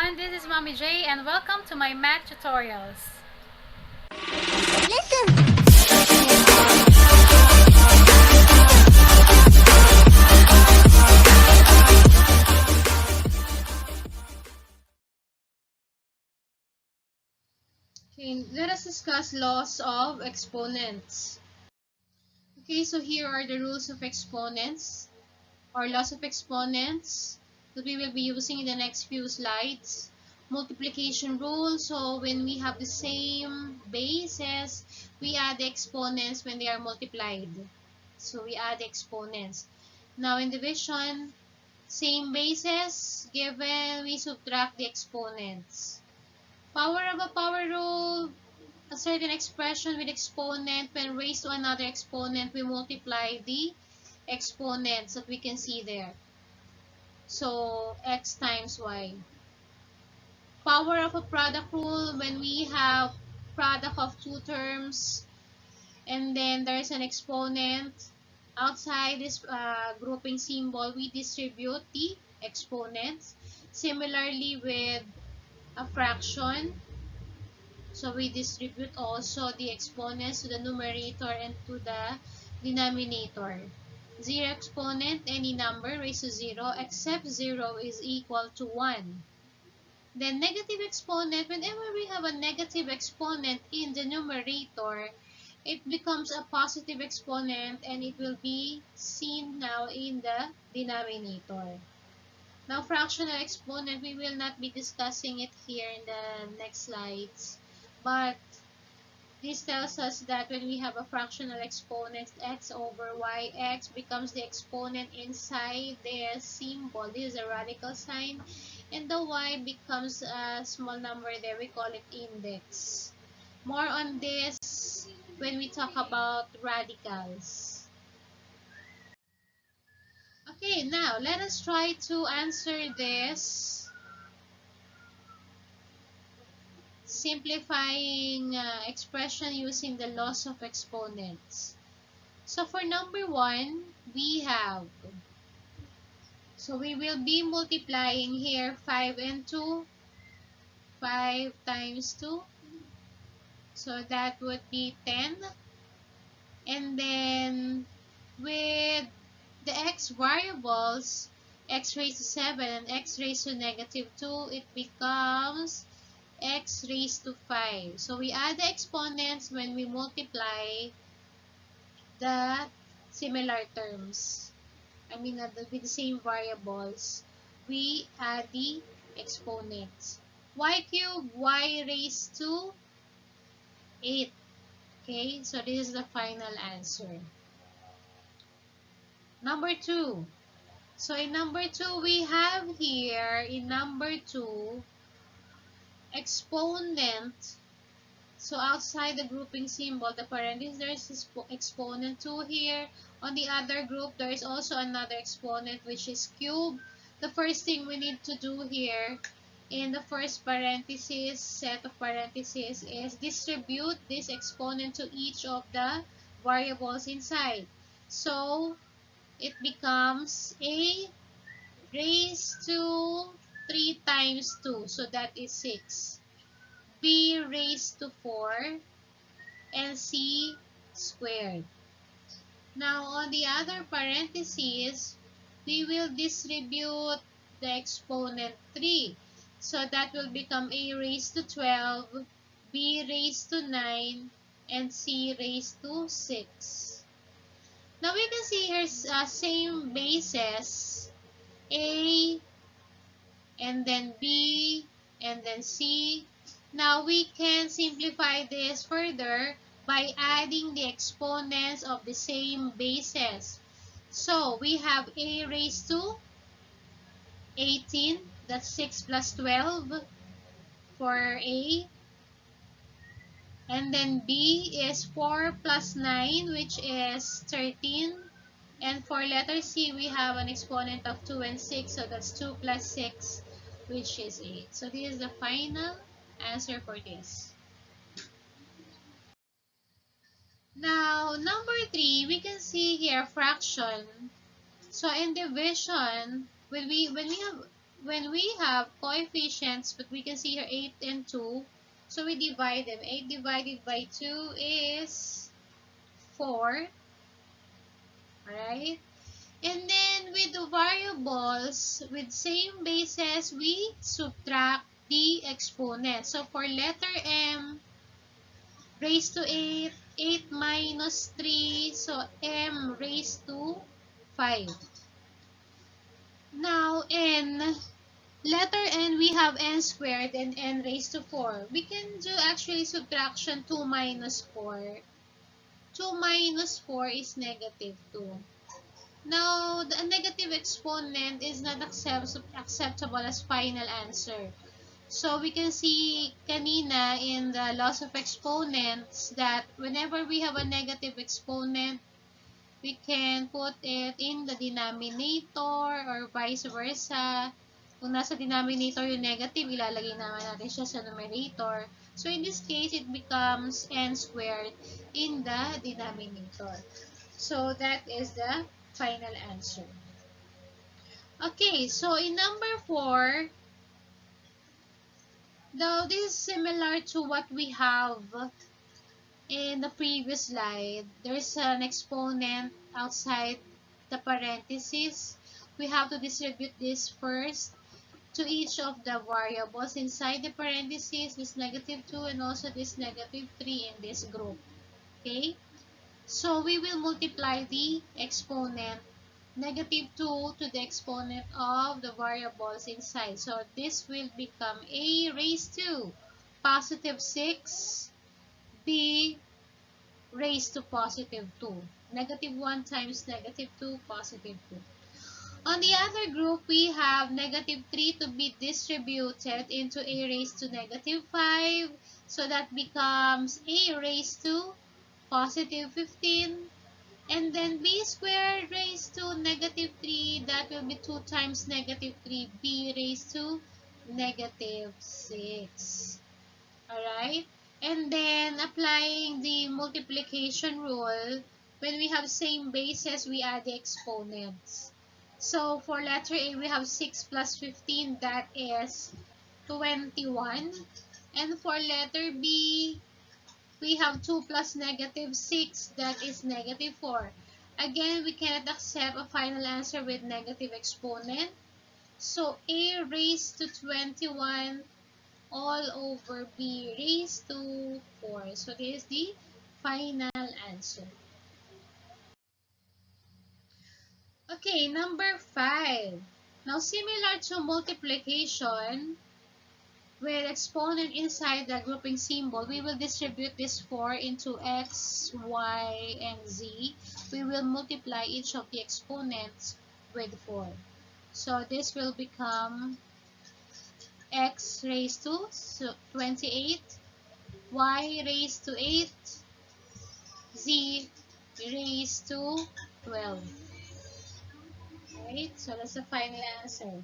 everyone, this is Mommy J and welcome to my math tutorials. Okay, let us discuss laws of exponents. Okay, so here are the rules of exponents or laws of exponents that we will be using in the next few slides. Multiplication rule, so when we have the same bases, we add the exponents when they are multiplied. So we add the exponents. Now in division, same bases given, we subtract the exponents. Power of a power rule, a certain expression with exponent, when raised to another exponent, we multiply the exponents that we can see there. So x times y. Power of a product rule, when we have product of two terms and then there's an exponent outside this grouping symbol, we distribute the exponents. Similarly with a fraction, so we distribute also the exponents to the numerator and to the denominator. Zero exponent, any number raised to 0 except 0 is equal to 1. Then negative exponent, whenever we have a negative exponent in the numerator, it becomes a positive exponent and it will be seen now in the denominator. Now fractional exponent, we will not be discussing it here in the next slides, but this tells us that when we have a fractional exponent, x over y, x becomes the exponent inside the symbol. This is a radical sign. And the y becomes a small number there. We call it index. More on this when we talk about radicals. Okay, now let us try to answer this simplifying expression using the laws of exponents. So for number 1, we have, so we will be multiplying here 5 and 2, 5 times 2, so that would be 10. And then with the x variables, x raised to 7 and x raised to negative 2, it becomes x raised to 5. So we add the exponents when we multiply the similar terms. With the same variables, we add the exponents. Y cubed, y raised to 8. Okay, so this is the final answer. Number 2. So in number 2, we have here, in number 2, exponent. So outside the grouping symbol, the parentheses, there is exponent 2 here. On the other group, there is also another exponent, which is cube. The first thing we need to do here in the first parenthesis, set of parentheses, is distribute this exponent to each of the variables inside. So it becomes a raised to 3 times 2. So that is 6. B raised to 4. And c squared. Now, on the other parentheses, we will distribute the exponent 3. So that will become a raised to 12, b raised to 9, and c raised to 6. Now, we can see here same bases, a, and then b, and then c. Now, we can simplify this further by adding the exponents of the same bases. So, we have a raised to 18, that's 6 plus 12 for a. And then b is 4 plus 9, which is 13. And for letter c, we have an exponent of 2 and 6, so that's 2 plus 6, which is 8. So, this is the final answer for this. Now, number 3, we can see here fraction. So in division, when we when we have coefficients, but we can see here 8 and 2, so we divide them. 8 divided by 2 is 4, alright? And then with the variables, with same bases, we subtract the exponent. So for letter M, raised to 8, 8 minus 3, so M raised to 5. Now in letter N, we have N squared and N raised to 4. We can do actually subtraction 2 minus 4. 2 minus 4 is negative 2. Now, the negative exponent is not acceptable as final answer. So, we can see kanina in the laws of exponents that whenever we have a negative exponent, we can put it in the denominator or vice versa. Kung nasa denominator yung negative, ilalagay naman natin siya sa numerator. So, in this case, it becomes n squared in the denominator. So, that is the final answer. Okay, so in number 4, though this is similar to what we have in the previous slide, there's an exponent outside the parentheses. We have to distribute this first to each of the variables inside the parentheses, this negative 2 and also this negative 3 in this group. Okay? So we will multiply the exponent negative 2 to the exponent of the variables inside. So this will become a raised to positive 6, b raised to positive 2. Negative 1 times negative 2, positive 2. On the other group, we have negative 3 to be distributed into a raised to negative 5. So that becomes a raised to positive 15. And then b squared raised to negative 3, that will be 2 times negative 3, b raised to negative 6. Alright? And then applying the multiplication rule, when we have same bases, we add the exponents. So for letter A, we have 6 plus 15, that is 21. And for letter B, we have 2 plus negative 6, that is negative 4. Again, we cannot accept a final answer with negative exponent. So a raised to 21 all over b raised to 4. So this is the final answer. Okay, number 5. Now, similar to multiplication, with exponent inside the grouping symbol, we will distribute this 4 into x, y, and z. We will multiply each of the exponents with 4. So this will become x raised to 28, y raised to 8, z raised to 12. Right? So that's the final answer.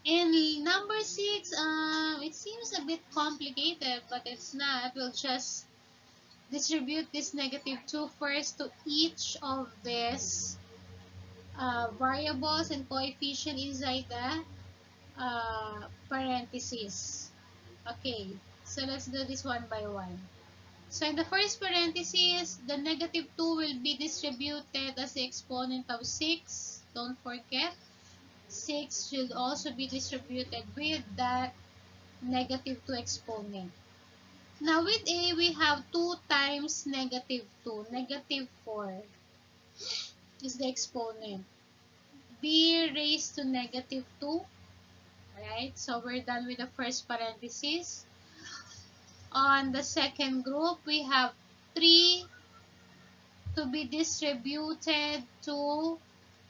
In number 6, it seems a bit complicated, but it's not. We'll just distribute this negative 2 first to each of these variables and coefficient inside the parentheses. Okay, so let's do this one by one. So in the first parenthesis, the negative 2 will be distributed as the exponent of 6. Don't forget. 6 should also be distributed with that negative 2 exponent. Now with A, we have 2 times negative 2. Negative 4 is the exponent. B raised to negative 2. Alright, so we're done with the first parenthesis. On the second group, we have 3 to be distributed to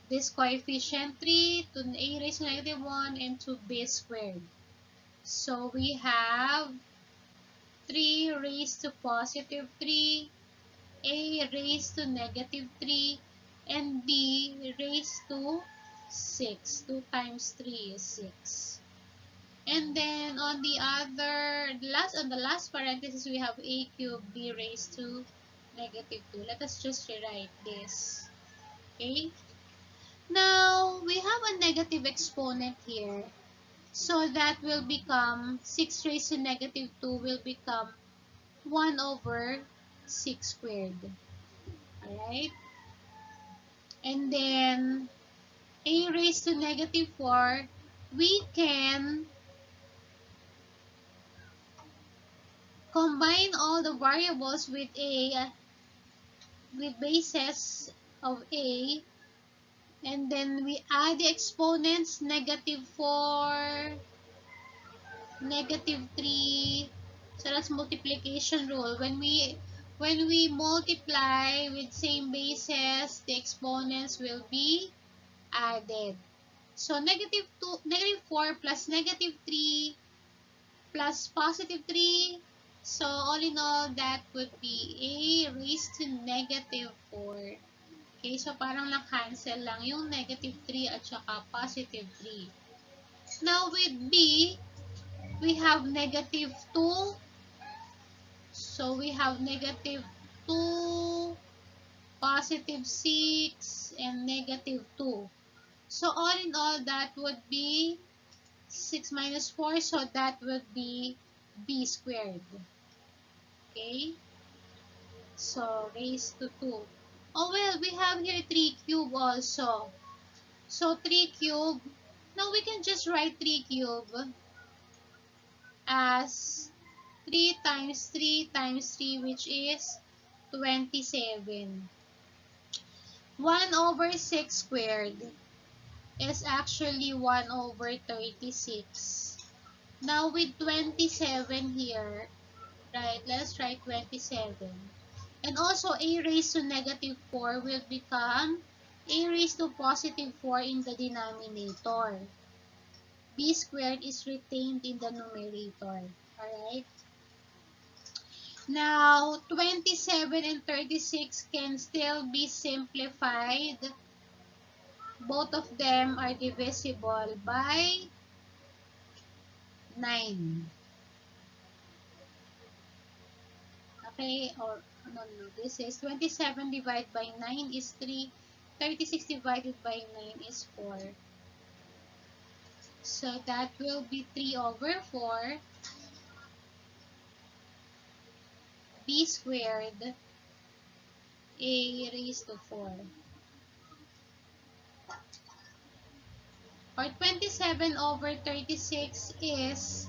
this coefficient 3 to a raised to negative 1 and to b squared. So we have 3 raised to positive 3, a raised to negative 3, and b raised to 6. 2 times 3 is 6. And then on the last parenthesis, we have a cubed b raised to negative 2. Let us just rewrite this. Okay? Now, we have a negative exponent here. So that will become 6 raised to negative 2 will become 1 over 6 squared. Alright? And then, a raised to negative 4, we can combine all the variables with bases of a, and then we add the exponents, negative 4, negative 3. So that's multiplication rule. When we multiply with same bases, the exponents will be added. So negative 2, negative 4 plus negative 3 plus positive 3. So all in all, that would be a raised to negative 4. Okay, so parang na-cancel lang yung negative 3 at saka positive 3. Now with B, we have negative 2. So we have negative 2, positive 6, and negative 2. So all in all, that would be 6 minus 4. So that would be b squared. Okay? So raised to 2. Oh well, we have here 3 cube also. So 3 cube. Now we can just write 3 cube as 3 times 3 times 3, which is 27. 1 over 6 squared is actually 1 over 36. Now with 27 here, right, let's try 27. And also a raised to negative 4 will become a raised to positive 4 in the denominator. B squared is retained in the numerator. Alright? Now, 27 and 36 can still be simplified. Both of them are divisible by 9. Okay, or no, this is 27 divided by 9 is 3. 36 divided by 9 is 4. So that will be 3 over 4 b squared a raised to 4. Or 27 over 36 is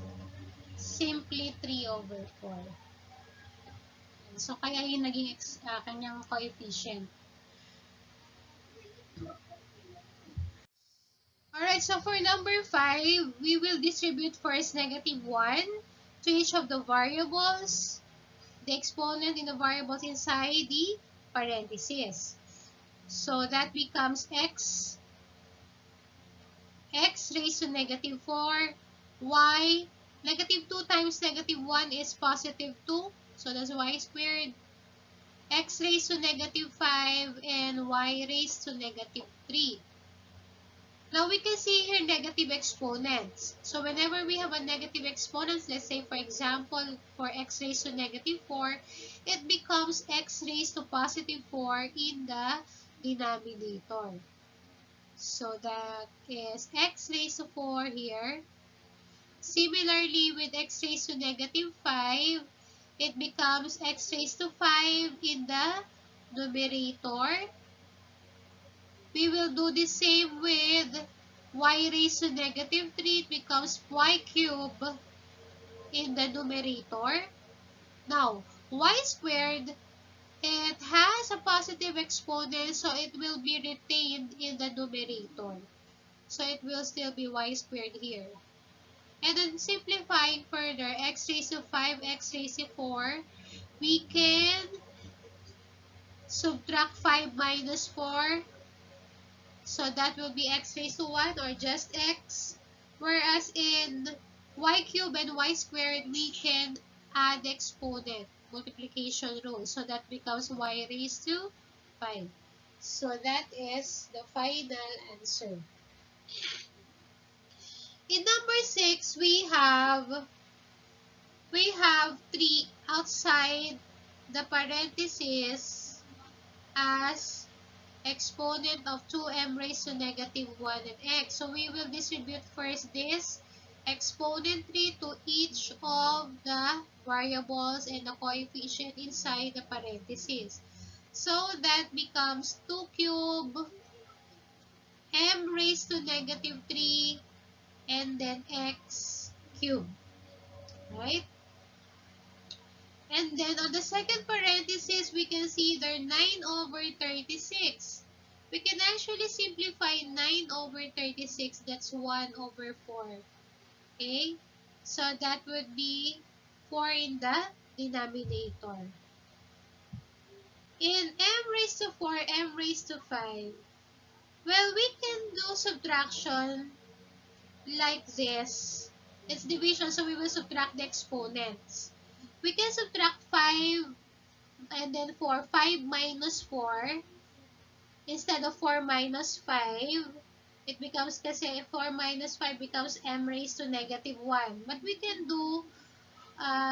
simply 3 over 4. So, kaya yung naging kanyang coefficient. Alright, so for number 5, we will distribute first negative 1 to each of the variables, the exponent in the variables inside the parentheses. So, that becomes x raised to negative 4, y, negative 2 times negative 1 is positive 2, so that's y squared, x raised to negative 5, and y raised to negative 3. Now, we can see here negative exponents. So, whenever we have a negative exponent, let's say, for example, for x raised to negative 4, it becomes x raised to positive 4 in the denominator. So, that is x raised to 4 here. Similarly, with x raised to negative 5, it becomes x raised to 5 in the numerator. We will do the same with y raised to negative 3. It becomes y cubed in the numerator. Now, y squared, it has a positive exponent, so it will be retained in the numerator. So, it will still be y squared here. And then simplifying further, x raised to 5, x raised to 4, we can subtract 5 minus 4. So that will be x raised to 1 or just x. Whereas in y cubed and y squared, we can add exponent, multiplication rule. So that becomes y raised to 5. So that is the final answer. In number 6, we have 3 outside the parentheses as exponent of 2m raised to negative 1 and x. So we will distribute first this exponent 3 to each of the variables and the coefficient inside the parentheses. So that becomes 2 cubed m raised to negative 3 and then x cubed. Right? And then on the second parenthesis, we can see there 9 over 36. We can actually simplify 9 over 36. That's 1 over 4. Okay? So that would be 4 in the denominator. In m raised to 4, m raised to 5. Well, we can do subtraction like this. It's division, so we will subtract the exponents. We can subtract 5 and then 4. 5 minus 4. Instead of 4 minus 5, it becomes, kasi 4 minus 5 becomes m raised to negative 1. But we can do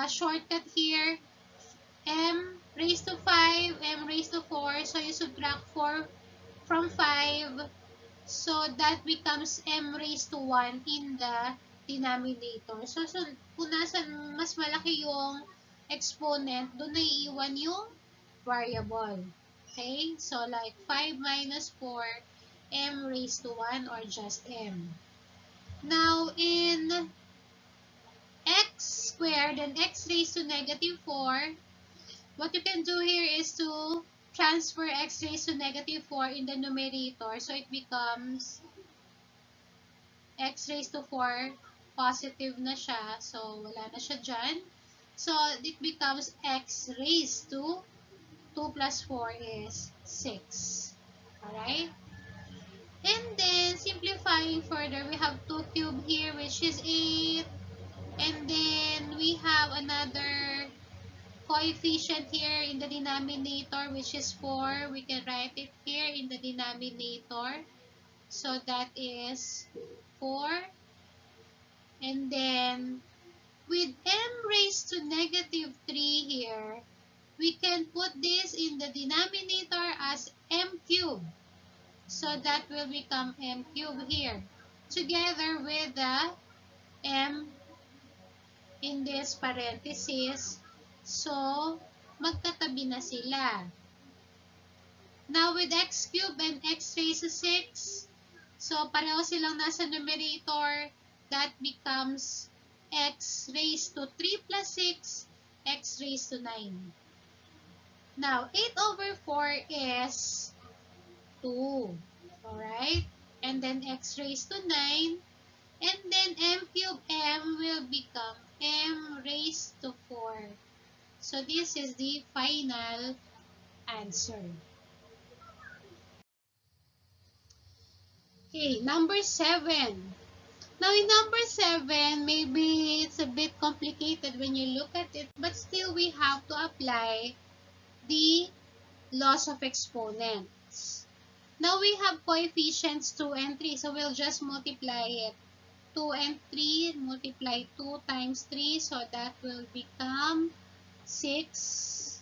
shortcut here. M raised to 5, m raised to 4. So you subtract 4 from 5. So that becomes m raised to 1 in the denominator. So kung nasan mas malaki yung exponent, doon na iiwan yung variable. Okay? So like 5 minus 4, m raised to 1 or just m. Now in x squared and x raised to negative 4, what you can do here is to transfer x raised to negative 4 in the numerator. So it becomes x raised to 4, positive na siya. So wala na siya dyan. So it becomes x raised to 2 plus 4 is 6. Alright? And then, simplifying further, we have 2 cubed here, which is 8. And then, we have another coefficient here in the denominator, which is 4. We can write it here in the denominator. So, that is 4. And then, with m raised to negative 3 here, we can put this in the denominator as m cubed. So that will become m cubed here, together with the m in this parenthesis. So, magkatabi na sila. Now, with x cubed and x raised to 6, so pareho silang nasa numerator, that becomes x raised to 3 plus 6, x raised to 9. Now, 8 over 4 is 2. Alright? And then x raised to 9. And then m cubed m will become m raised to 4. So this is the final answer. Okay, number 7. Now in number 7, maybe it's a bit complicated when you look at it, but still we have to apply the laws of exponents. Now we have coefficients 2 and 3, so we'll just multiply it. 2 and 3, multiply 2 times 3, so that will become 6.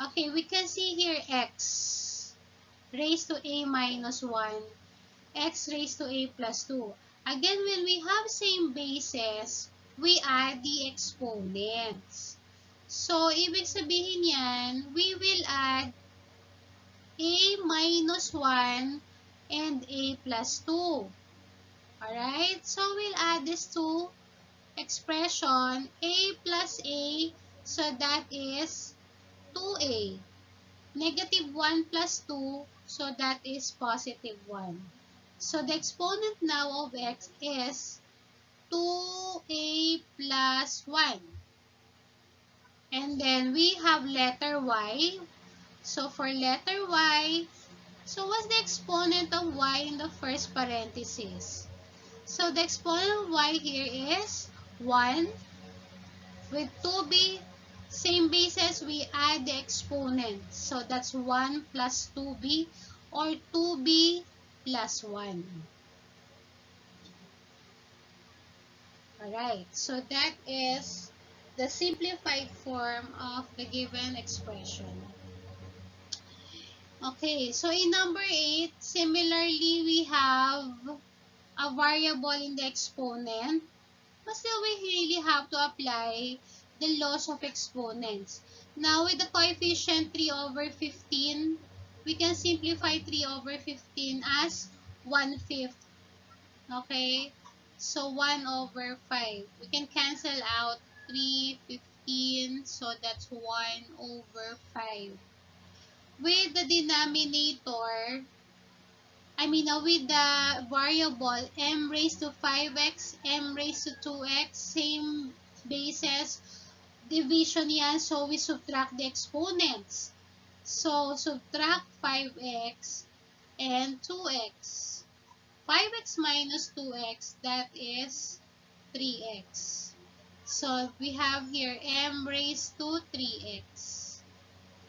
Okay, we can see here x raised to a minus 1, x raised to a plus 2. Again, when we have same bases, we add the exponents. So, ibig sabihin yan, we will add a minus 1 and a plus 2. Alright, so we'll add this to expression a plus a, so that is 2a. Negative 1 plus 2, so that is positive 1. So the exponent now of x is 2a plus 1. And then we have letter y. So for letter y, so what's the exponent of y in the first parenthesis? So the exponent of y here is 1. With 2b, same basis, we add the exponent. So that's 1 plus 2b or 2b plus 1. Alright, so that is the simplified form of the given expression. Okay, so in number 8, similarly, we have a variable in the exponent, but still we really have to apply the laws of exponents. Now, with the coefficient 3 over 15, we can simplify 3 over 15 as 1/5. Okay? So, 1 over 5. We can cancel out 3, 15, so that's 1 over 5. With the denominator, with the variable m raised to 5x, m raised to 2x, same basis, division yan, so we subtract the exponents. So, subtract 5x and 2x. 5x minus 2x, that is 3x. So, we have here m raised to 3x.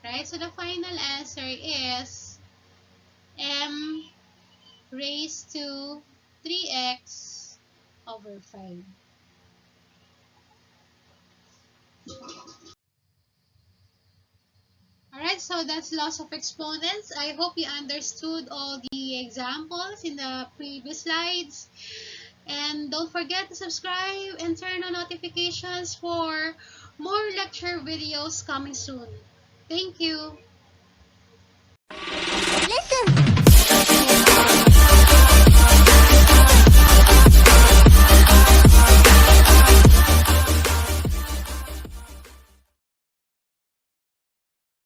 Right? So, the final answer is m raised to 3x over 5. Alright, so that's laws of exponents. I hope you understood all the examples in the previous slides. And don't forget to subscribe and turn on notifications for more lecture videos coming soon. Thank you. Listen.